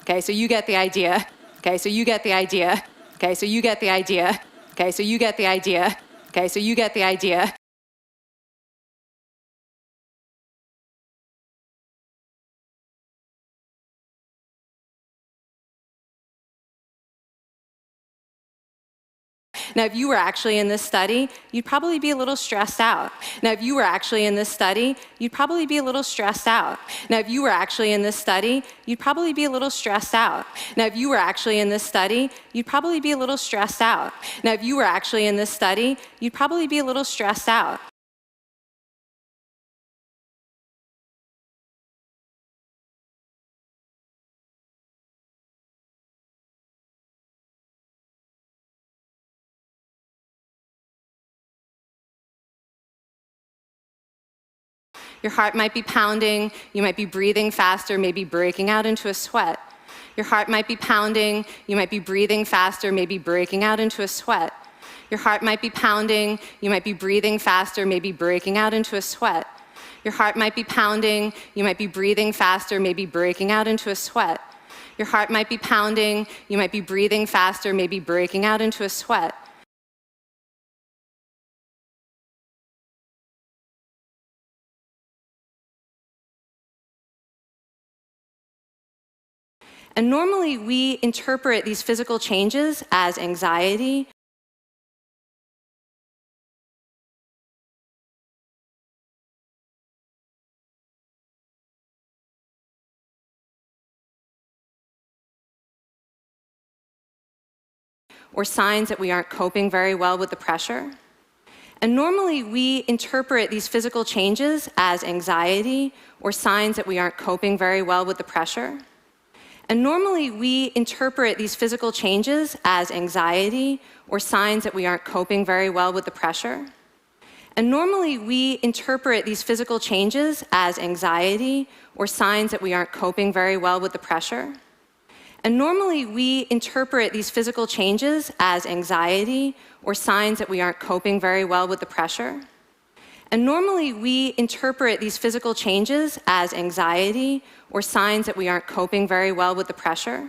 Okay, so you get the idea. Okay, so you get the idea. Okay, so you get the idea. Okay, so you get the idea. Okay, so you get the idea. Now, if you were actually in this study, you'd probably be a little stressed out. Now, if you were actually in this study, you'd probably be a little stressed out. Now, if you were actually in this study, you'd probably be a little stressed out. Now, if you were actually in this study, you'd probably be a little stressed out. Now, if you were actually in this study, you'd probably be a little stressed out. Your heart might be pounding, you might be breathing faster, maybe breaking out into a sweat. Your heart might be pounding, you might be breathing faster, maybe breaking out into a sweat. Your heart might be pounding, you might be breathing faster, maybe breaking out into a sweat. Your heart might be pounding, you might be breathing faster, maybe breaking out into a sweat. Your heart might be pounding, you might be breathing faster, maybe breaking out into a sweat. And normally we interpret these physical changes as anxiety or signs that we aren't coping very well with the pressure. And normally we interpret these physical changes as anxiety or signs that we aren't coping very well with the pressure. And normally we interpret these physical changes as anxiety or signs that we aren't coping very well with the pressure. And normally we interpret these physical changes as anxiety or signs that we aren't coping very well with the pressure. And normally we interpret these physical changes as anxiety or signs that we aren't coping very well with the pressure. And normally we interpret these physical changes as anxiety or signs that we aren't coping very well with the pressure.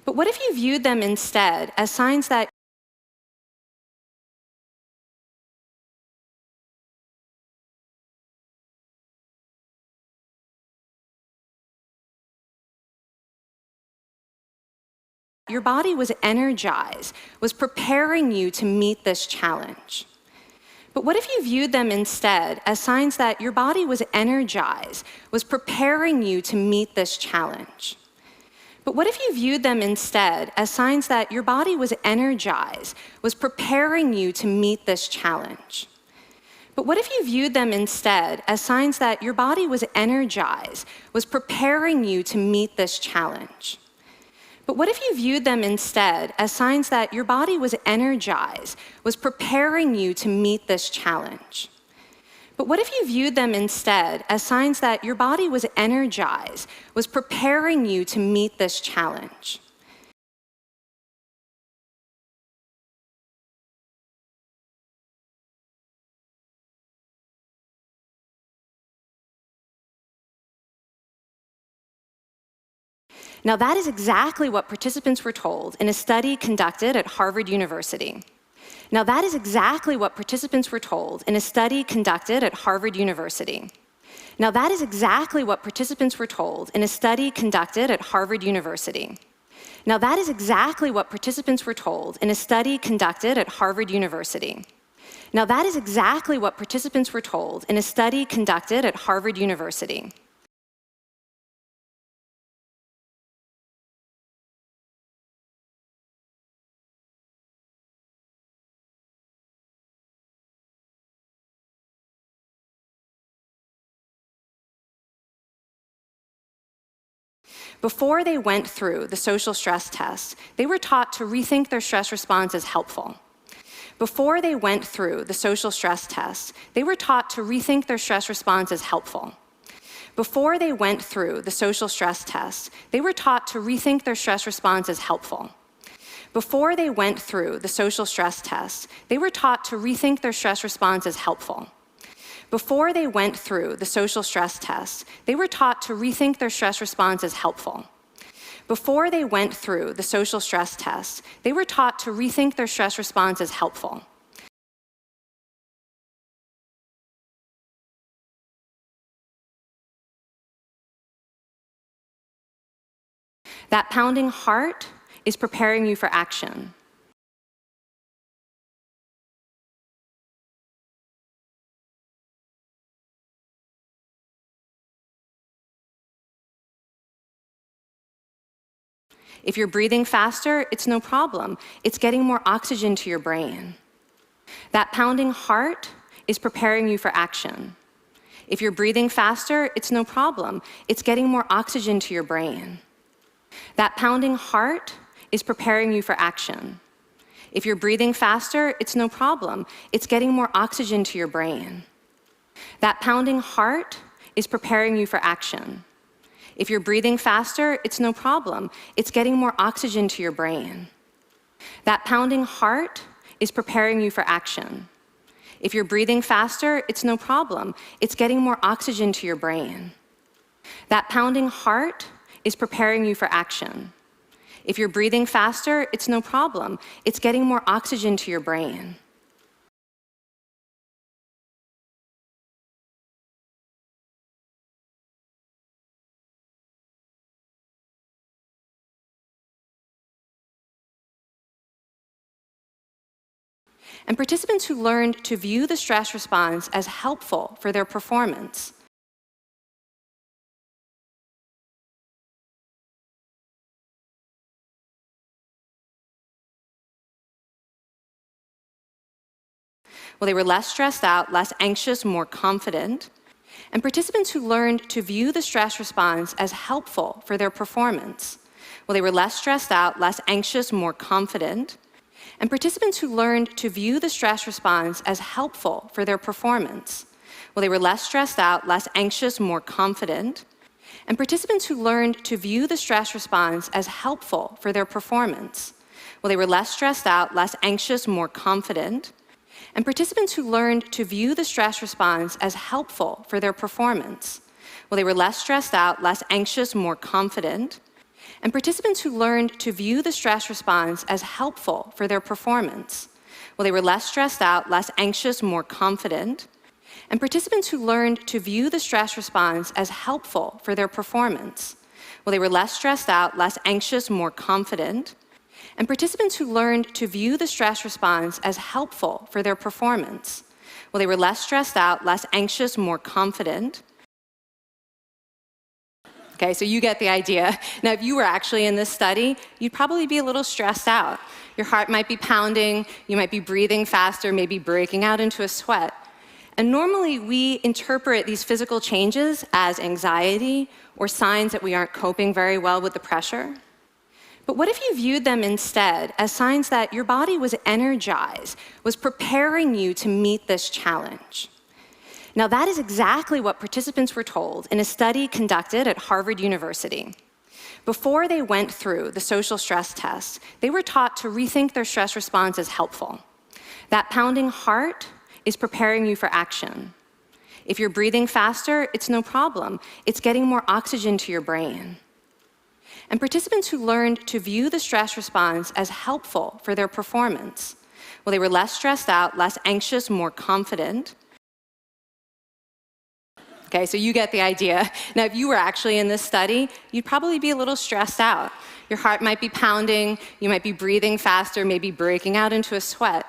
But what if you viewed them instead as signs that your body was energized, was preparing you to meet this challenge? But what if you viewed them instead as signs that your body was energized, was preparing you to meet this challenge? But what if you viewed them instead as signs that your body was energized, was preparing you to meet this challenge? But what if you viewed them instead as signs that your body was energized, was preparing you to meet this challenge? But what if you viewed them instead as signs that your body was energized, was preparing you to meet this challenge? But what if you viewed them instead as signs that your body was energized, was preparing you to meet this challenge? Now, that is exactly what participants were told in a study conducted at Harvard University. Now, that is exactly what participants were told in a study conducted at Harvard University. Now, that is exactly what participants were told in a study conducted at Harvard University. Now, that is exactly what participants were told in a study conducted at Harvard University. Now, that is exactly what participants were told in a study conducted at Harvard University. Before they went through the social stress test, they were taught to rethink their stress response as helpful. Before they went through the social stress test, they were taught to rethink their stress response as helpful. Before they went through the social stress test, they were taught to rethink their stress response as helpful. Before they went through the social stress test, they were taught to rethink their stress response as helpful. Before they went through the social stress test, they were taught to rethink their stress response as helpful. Before they went through the social stress test, they were taught to rethink their stress response as helpful. That pounding heart is preparing you for action. If you're breathing faster, it's no problem. It's getting more oxygen to your brain. That pounding heart is preparing you for action. If you're breathing faster, it's no problem. It's getting more oxygen to your brain. That pounding heart is preparing you for action. If you're breathing faster, it's no problem. It's getting more oxygen to your brain. That pounding heart is preparing you for action. If you're breathing faster, it's no problem. It's getting more oxygen to your brain. That pounding heart is preparing you for action. If you're breathing faster, it's no problem. It's getting more oxygen to your brain. That pounding heart is preparing you for action. If you're breathing faster, it's no problem. It's getting more oxygen to your brain. And participants who learned to view the stress response as helpful for their performance. Well, they were less stressed out, less anxious, more confident. And participants who learned to view the stress response as helpful for their performance. Well, they were less stressed out, less anxious, more confident. And participants who learned to view the stress response as helpful for their performance. Well, they were less stressed out, less anxious, more confident. And participants who learned to view the stress response as helpful for their performance. Well, they were less stressed out, less anxious, more confident. And participants who learned to view the stress response as helpful for their performance. Well, they were less stressed out, less anxious, more confident. And participants who learned to view the stress response as helpful for their performance. Well, they were less stressed out, less anxious, more confident. And participants who learned to view the stress response as helpful for their performance. Well, they were less stressed out, less anxious, more confident. And participants who learned to view the stress response as helpful for their performance. Well, they were less stressed out, less anxious, more confident. Okay, so you get the idea. Now, if you were actually in this study, you'd probably be a little stressed out. Your heart might be pounding, you might be breathing faster, maybe breaking out into a sweat. And normally, we interpret these physical changes as anxiety or signs that we aren't coping very well with the pressure. But what if you viewed them instead as signs that your body was energized, was preparing you to meet this challenge? Now, that is exactly what participants were told in a study conducted at Harvard University. Before they went through the social stress test, they were taught to rethink their stress response as helpful. That pounding heart is preparing you for action. If you're breathing faster, it's no problem. It's getting more oxygen to your brain. And participants who learned to view the stress response as helpful for their performance. Well, they were less stressed out, less anxious, more confident. Okay, so you get the idea. Now, if you were actually in this study, you'd probably be a little stressed out. Your heart might be pounding, you might be breathing faster, maybe breaking out into a sweat.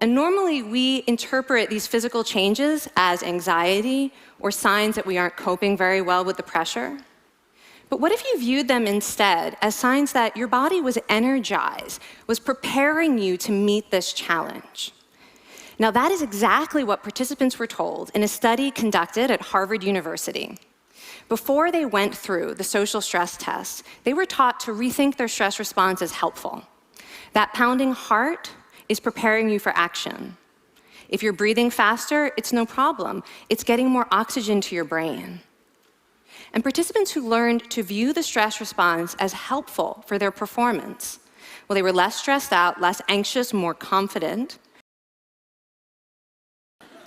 And normally, we interpret these physical changes as anxiety or signs that we aren't coping very well with the pressure. But what if you viewed them instead as signs that your body was energized, was preparing you to meet this challenge? Now, that is exactly what participants were told in a study conducted at Harvard University. Before they went through the social stress test, they were taught to rethink their stress response as helpful. That pounding heart is preparing you for action. If you're breathing faster, it's no problem. It's getting more oxygen to your brain. And participants who learned to view the stress response as helpful for their performance. Well, they were less stressed out, less anxious, more confident.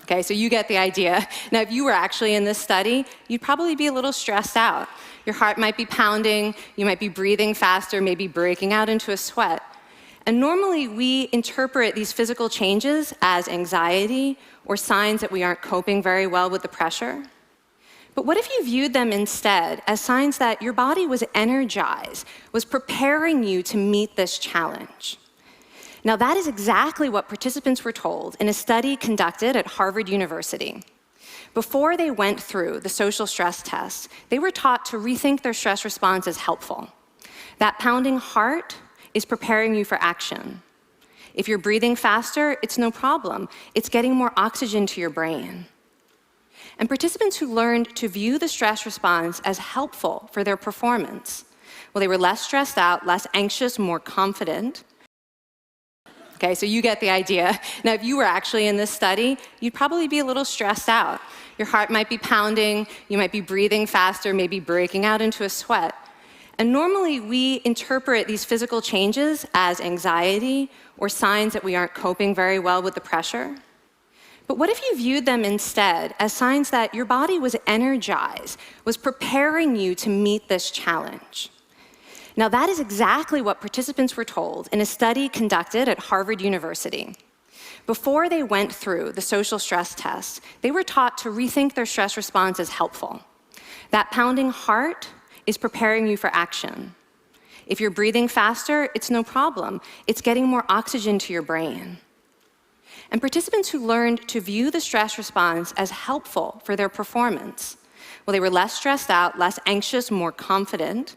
Okay, so you get the idea. Now, if you were actually in this study, you'd probably be a little stressed out. Your heart might be pounding, you might be breathing faster, maybe breaking out into a sweat. And normally, we interpret these physical changes as anxiety or signs that we aren't coping very well with the pressure. But what if you viewed them instead as signs that your body was energized, was preparing you to meet this challenge? Now, that is exactly what participants were told in a study conducted at Harvard University. Before they went through the social stress test, they were taught to rethink their stress response as helpful. That pounding heart is preparing you for action. If you're breathing faster, it's no problem. It's getting more oxygen to your brain. And participants who learned to view the stress response as helpful for their performance, well, they were less stressed out, less anxious, more confident. Okay, so you get the idea. Now, if you were actually in this study, you'd probably be a little stressed out. Your heart might be pounding, you might be breathing faster, maybe breaking out into a sweat. And normally, we interpret these physical changes as anxiety or signs that we aren't coping very well with the pressure. But what if you viewed them instead as signs that your body was energized, was preparing you to meet this challenge? Now, that is exactly what participants were told in a study conducted at Harvard University. Before they went through the social stress test, they were taught to rethink their stress response as helpful. That pounding heart is preparing you for action. If you're breathing faster, it's no problem. It's getting more oxygen to your brain. And participants who learned to view the stress response as helpful for their performance, well, they were less stressed out, less anxious, more confident.